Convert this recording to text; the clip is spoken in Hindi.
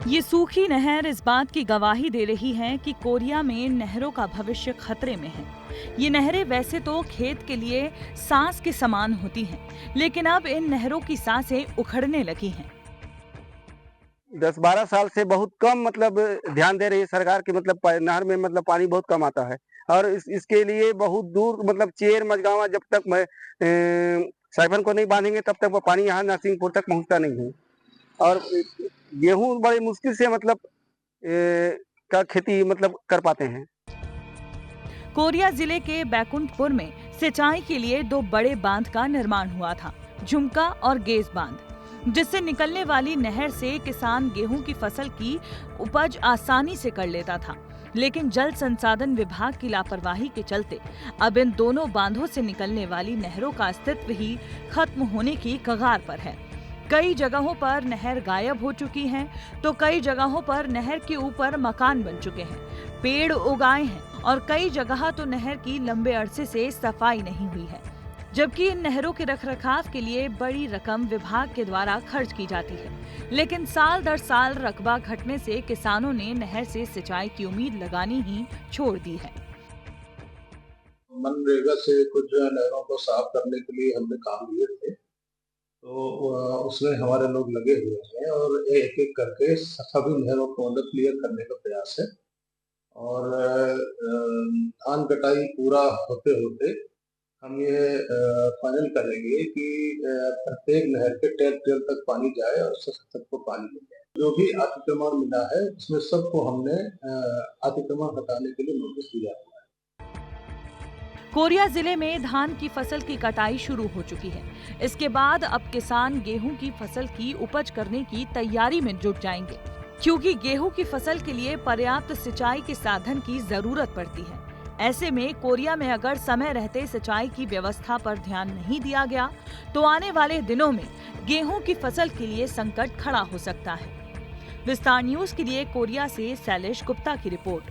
ये सूखी नहर इस बात की गवाही दे रही है कि कोरिया में नहरों का भविष्य खतरे में है। ये नहरें वैसे तो खेत के लिए सांस के समान होती हैं, लेकिन अब इन नहरों की सांसें उखड़ने लगी हैं। 10-12 साल से बहुत कम ध्यान दे रही है सरकार की नहर में पानी बहुत कम आता है और इसके लिए बहुत दूर चेर मझगावा जब तक साइफन को नहीं बांधेंगे तब तक वो पानी यहाँ नरसिंहपुर तक पहुँचता नहीं है और गेहूँ बड़ी मुश्किल से का खेती कर पाते हैं। कोरिया जिले के बैकुंठपुर में सिंचाई के लिए दो बड़े बांध का निर्माण हुआ था, झुमका और गेज बांध, जिससे निकलने वाली नहर से किसान गेहूं की फसल की उपज आसानी से कर लेता था। लेकिन जल संसाधन विभाग की लापरवाही के चलते अब इन दोनों बांधों से निकलने वाली नहरों का अस्तित्व ही खत्म होने की कगार पर है। कई जगहों पर नहर गायब हो चुकी है, तो कई जगहों पर नहर के ऊपर मकान बन चुके हैं, पेड़ उगाए हैं और कई जगह तो नहर की लंबे अरसे से सफाई नहीं हुई है। जबकि इन नहरों के रखरखाव के लिए बड़ी रकम विभाग के द्वारा खर्च की जाती है, लेकिन साल दर साल रकबा घटने से किसानों ने नहर से सिंचाई की उम्मीद लगानी ही छोड़ दी है। मनरेगा से कुछ जो है नहरों को साफ करने के लिए हमने काम लिए थे, तो उसमें हमारे लोग लगे हुए हैं और एक-एक करके सभी नहरों को क्लियर करने का प्रयास है और धान कटाई पूरा होते-होते हम ये फाइनल करेंगे कि प्रत्येक नहर के टेल तक पानी जाए और सबको पानी मिल जाए। जो भी अतिक्रमण मिला है उसमें सबको हमने अतिक्रमण हटाने के लिए नोटिस दिया हुआ है। कोरिया जिले में धान की फसल की कटाई शुरू हो चुकी है। इसके बाद अब किसान गेहूं की फसल की उपज करने की तैयारी में जुट जाएंगे, क्योंकि गेहूं की फसल के लिए पर्याप्त सिंचाई के साधन की जरूरत पड़ती है। ऐसे में कोरिया में अगर समय रहते सिंचाई की व्यवस्था पर ध्यान नहीं दिया गया, तो आने वाले दिनों में गेहूं की फसल के लिए संकट खड़ा हो सकता है। विस्तार न्यूज के लिए कोरिया से शैलेश गुप्ता की रिपोर्ट।